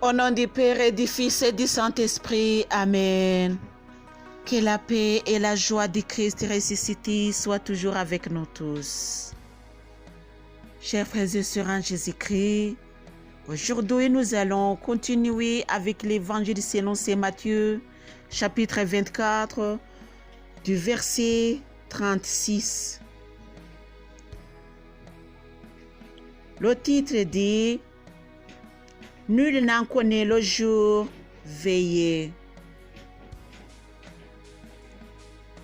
Au nom du Père et du Fils et du Saint-Esprit. Amen. Que la paix et la joie du Christ ressuscité soient toujours avec nous tous. Chers frères et sœurs en Jésus-Christ, aujourd'hui nous allons continuer avec l'évangile selon saint Matthieu, chapitre 24, du verset 36. Le titre dit « Nul n'en connaît le jour, veillez ».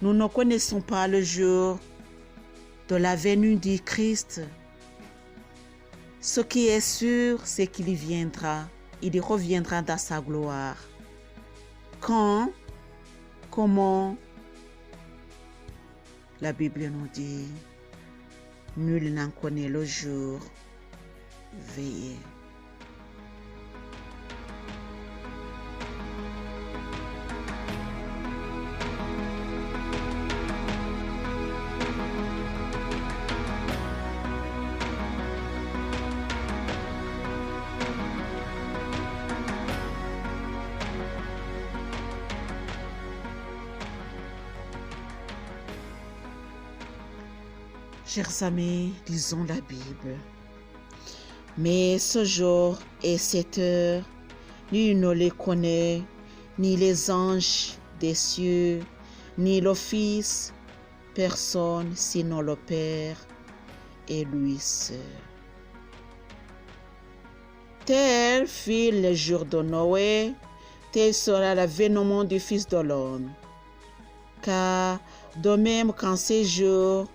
Nous ne connaissons pas le jour de la venue du Christ. Ce qui est sûr, c'est qu'il viendra. Il reviendra dans sa gloire. Quand? Comment? La Bible nous dit « Nul n'en connaît le jour, veillez ». Chers amis, lisons la Bible. Mais ce jour et cette heure, nul ne les connaît, ni les anges des cieux, ni le Fils, personne sinon le Père et lui seul. Tel fut le jour de Noé, tel sera l'avènement du Fils de l'homme. Car de même qu'en ces jours,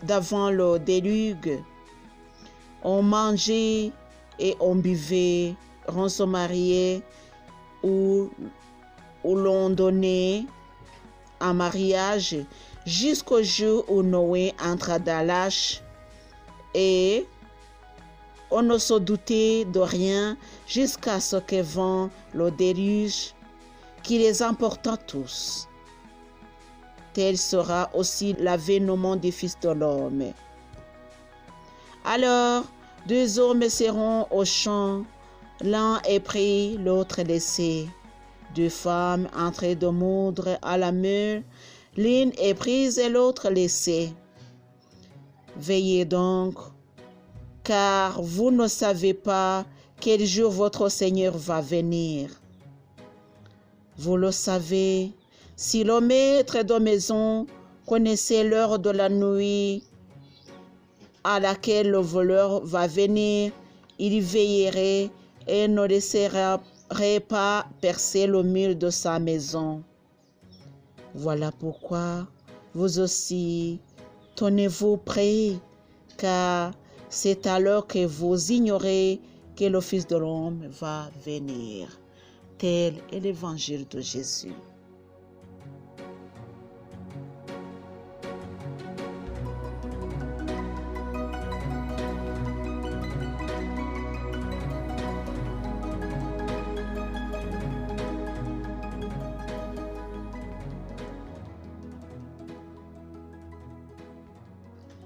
d'avant le déluge, on mangeait et on buvait, on se mariait ou l'on donnait en mariage jusqu'au jour où Noé entra dans l'arche, et on ne se doutait de rien jusqu'à ce que vint le déluge qui les emporta tous. Tel sera aussi l'avènement du Fils de l'homme. Alors, deux hommes seront au champ, l'un est pris, l'autre laissé. Deux femmes en train de moudre à la meule, l'une est prise et l'autre laissée. Veillez donc, car vous ne savez pas quel jour votre Seigneur va venir. Vous le savez. Si le maître de maison connaissait l'heure de la nuit à laquelle le voleur va venir, il veillerait et ne laisserait pas percer le mur de sa maison. Voilà pourquoi vous aussi, tenez-vous prêts, car c'est alors que vous ignorez que le Fils de l'homme va venir. Tel est l'évangile de Jésus.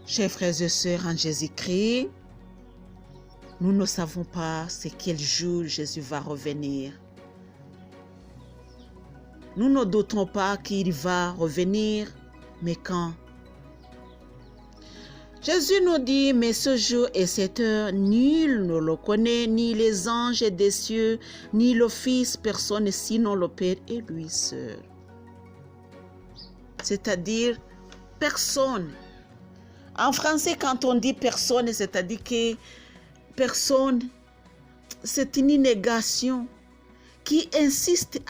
Chers frères et sœurs en Jésus-Christ, nous ne savons pas c'est quel jour Jésus va revenir. Nous ne doutons pas qu'il va revenir, mais quand? Jésus nous dit, mais ce jour et cette heure, nul ne le connaît, ni les anges des cieux, ni le Fils, personne sinon le Père et lui seul. C'est-à-dire, personne. En français, quand on dit personne, c'est-à-dire que personne, c'est une négation qui insiste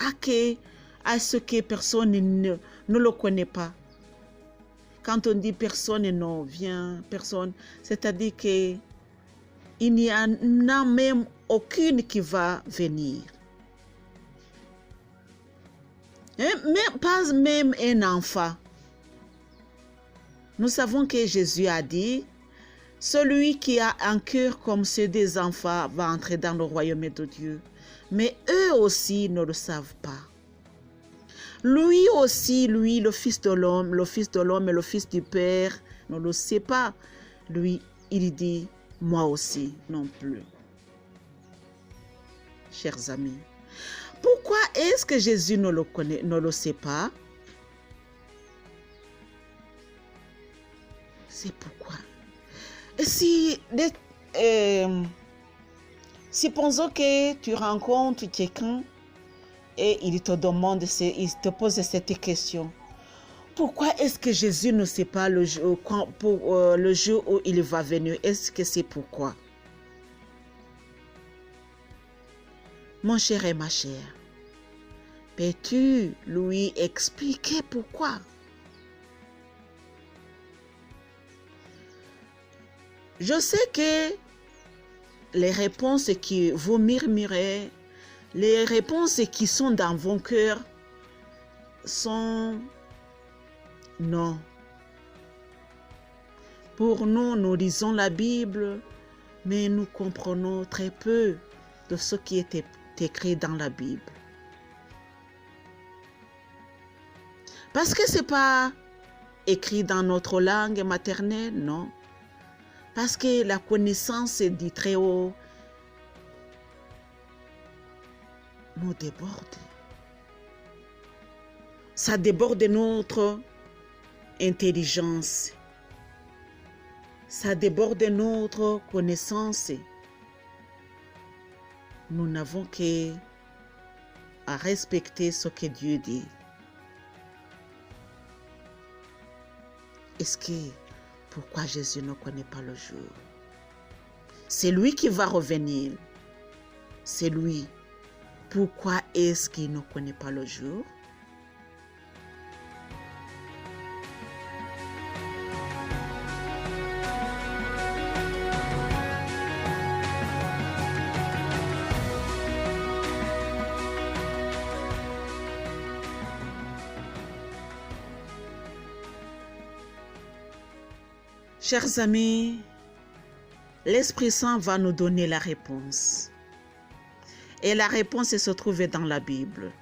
à ce que personne ne le connaît pas. Quand on dit personne ne vient, personne, c'est-à-dire qu'il n'y en a même aucune qui va venir. Pas même un enfant. Nous savons que Jésus a dit, celui qui a un cœur comme ceux des enfants va entrer dans le royaume de Dieu. Mais eux aussi ne le savent pas. Lui aussi, lui, le Fils de l'homme et le Fils du Père, ne le sait pas. Lui, il dit, moi aussi non plus. chers amis. Pourquoi est-ce que Jésus ne le sait pas? C'est pourquoi. Et si supposons que tu rencontres quelqu'un et il te pose cette question. Pourquoi est-ce que Jésus ne sait pas le jour où il va venir? Est-ce que c'est pourquoi? Mon cher et ma chère, peux-tu lui expliquer pourquoi? Je sais que les réponses que vous murmurez, les réponses qui sont dans vos cœurs sont non. Pour nous, nous lisons la Bible, mais nous comprenons très peu de ce qui est écrit dans la Bible. Parce que ce n'est pas écrit dans notre langue maternelle, non. Parce que la connaissance du Très-Haut nous déborde. Ça déborde notre intelligence. Ça déborde notre connaissance. Nous n'avons qu'à respecter ce que Dieu dit. Est-ce que pourquoi Jésus ne connaît pas le jour? C'est lui qui va revenir. C'est lui. Pourquoi est-ce qu'il ne connaît pas le jour? Chers amis, l'Esprit Saint va nous donner la réponse. Et la réponse se trouve dans la Bible.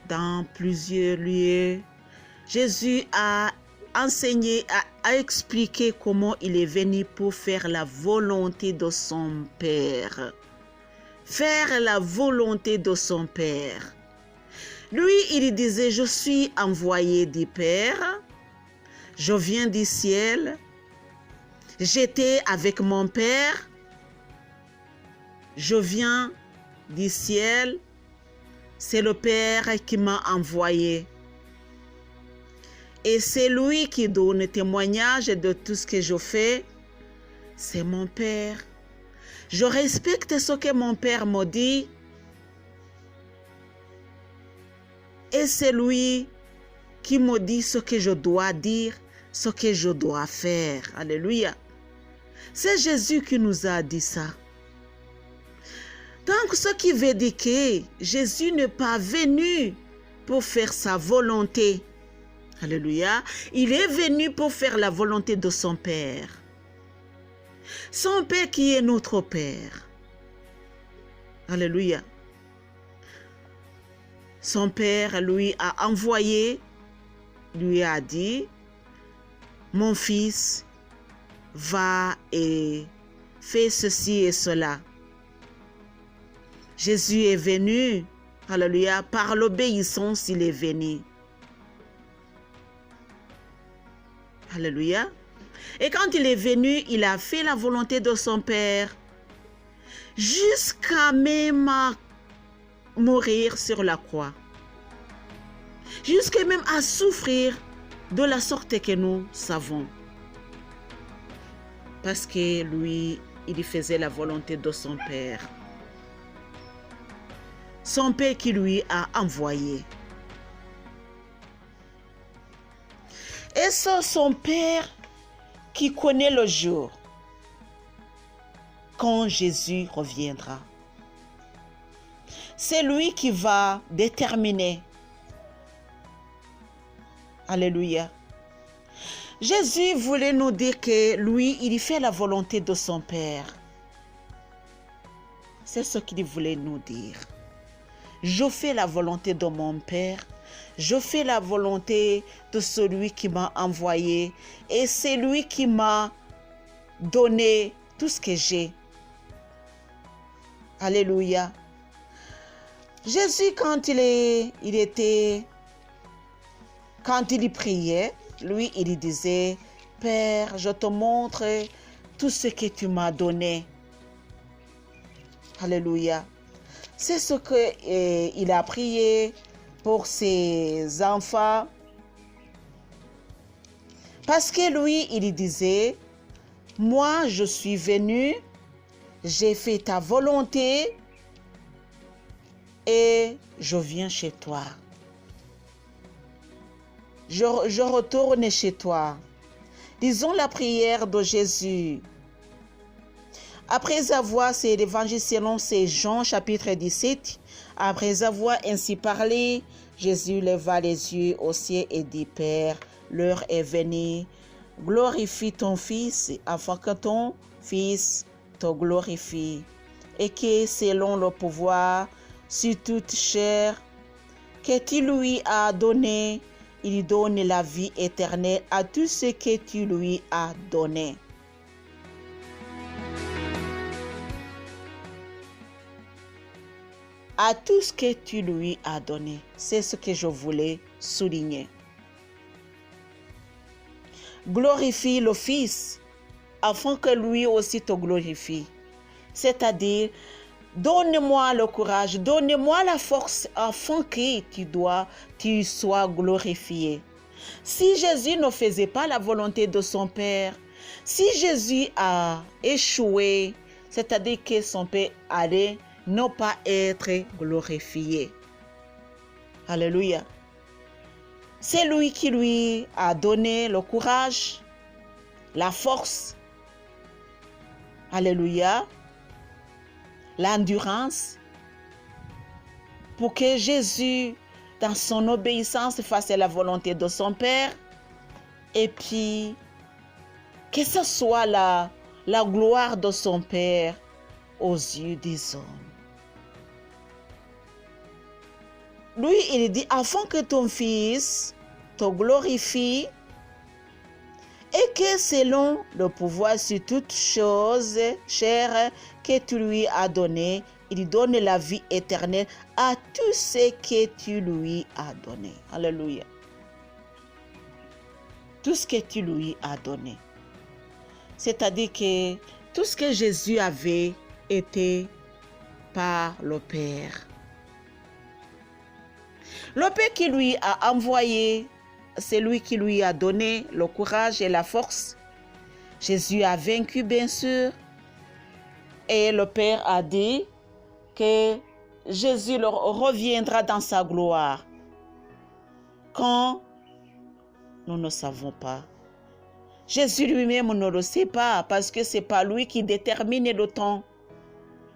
Dans plusieurs lieux, Jésus a enseigné, a expliqué comment il est venu pour faire la volonté de son Père. Faire la volonté de son Père. Lui, il disait, je suis envoyé du Père. Je viens du ciel, j'étais avec mon Père, je viens du ciel, c'est le Père qui m'a envoyé. Et c'est lui qui donne témoignage de tout ce que je fais, c'est mon Père. Je respecte ce que mon Père m'a dit, et c'est lui qui me dit ce que je dois dire, ce que je dois faire. Alléluia. C'est Jésus qui nous a dit ça. Donc, ce qui veut dire que Jésus n'est pas venu pour faire sa volonté. Alléluia. Il est venu pour faire la volonté de son Père. Son Père qui est notre Père. Alléluia. Son Père lui a envoyé, lui a dit, mon fils, va et fais ceci et cela. Jésus est venu, alléluia, par l'obéissance, il est venu. Alléluia. Et quand il est venu, il a fait la volonté de son Père, jusqu'à même mourir sur la croix. Jusqu'à même à souffrir de la sorte que nous savons. Parce que lui, il faisait la volonté de son Père. Son Père qui lui a envoyé. Et c'est son Père qui connaît le jour quand Jésus reviendra. C'est lui qui va déterminer. Alléluia. Jésus voulait nous dire que lui, il fait la volonté de son Père. C'est ce qu'il voulait nous dire. Je fais la volonté de mon Père. Je fais la volonté de celui qui m'a envoyé. Et c'est lui qui m'a donné tout ce que j'ai. Alléluia. Jésus, quand il priait, lui, il disait, Père, je te montre tout ce que tu m'as donné. Alléluia. C'est ce qu'il a prié pour ses enfants. Parce que lui, il disait, moi, je suis venu, j'ai fait ta volonté et je viens chez toi. Je retourne chez toi. Disons la prière de Jésus. Après avoir, c'est l'évangile selon Saint Jean, chapitre 17. Après avoir ainsi parlé, Jésus leva les yeux au ciel et dit, Père, l'heure est venue. Glorifie ton Fils, afin que ton Fils te glorifie. Et que selon le pouvoir sur toute chair que tu lui as donné, il donne la vie éternelle à tout ce que tu lui as donné. À tout ce que tu lui as donné. C'est ce que je voulais souligner. Glorifie le Fils, afin que lui aussi te glorifie. C'est-à-dire, donne-moi le courage, donne-moi la force, afin que tu sois glorifié. Si Jésus ne faisait pas la volonté de son Père, si Jésus a échoué, c'est-à-dire que son Père allait ne pas être glorifié. Alléluia. C'est lui qui lui a donné le courage, la force. Alléluia. L'endurance. Pour que Jésus, dans son obéissance, fasse la volonté de son Père. Et puis, que ce soit la gloire de son Père aux yeux des hommes. Lui, il dit, afin que ton Fils te glorifie et que selon le pouvoir sur toute chose chère que tu lui as donné, il donne la vie éternelle à tout ce que tu lui as donné. Alléluia. Tout ce que tu lui as donné. C'est-à-dire que tout ce que Jésus avait été par le Père. Le Père qui lui a envoyé, c'est lui qui lui a donné le courage et la force. Jésus a vaincu, bien sûr. Et le Père a dit que Jésus reviendra dans sa gloire. Quand nous ne savons pas. Jésus lui-même ne le sait pas parce que ce n'est pas lui qui détermine le temps.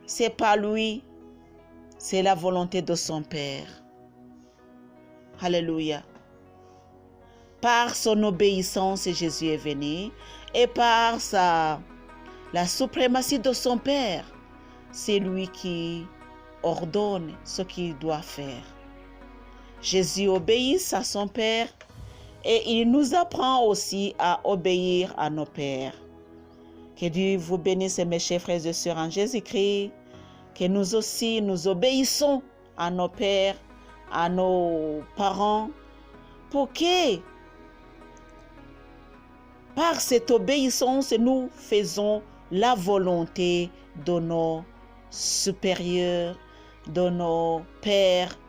Ce n'est pas lui. C'est la volonté de son Père. Alléluia. Par son obéissance, Jésus est venu et par la suprématie de son Père, c'est lui qui ordonne ce qu'il doit faire. Jésus obéit à son Père et il nous apprend aussi à obéir à nos pères. Que Dieu vous bénisse, mes chers frères et sœurs en Jésus-Christ, que nous aussi nous obéissons à nos pères, à nos parents, pour que par cette obéissance, nous faisons la volonté de nos supérieurs, de nos pères,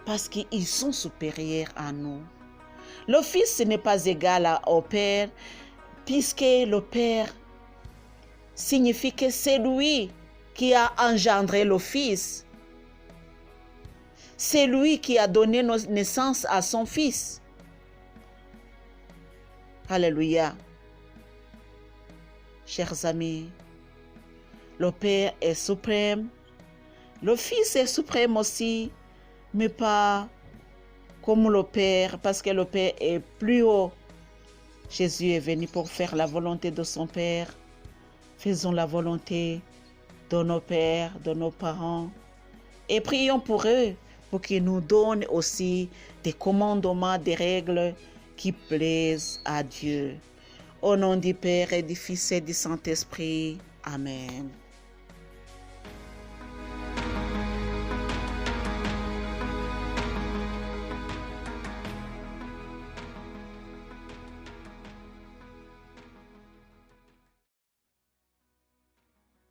parce qu'ils sont supérieurs à nous. Le Fils n'est pas égal au Père, puisque le Père signifie que c'est lui qui a engendré le Fils. C'est lui qui a donné naissance à son Fils. Alléluia. Chers amis, le Père est suprême, le Fils est suprême aussi, mais pas comme le Père, parce que le Père est plus haut. Jésus est venu pour faire la volonté de son Père. Faisons la volonté de nos pères, de nos parents, et prions pour eux, pour qu'ils nous donnent aussi des commandements, des règles qui plaisent à Dieu. Au nom du Père et du Fils et du Saint-Esprit. Amen.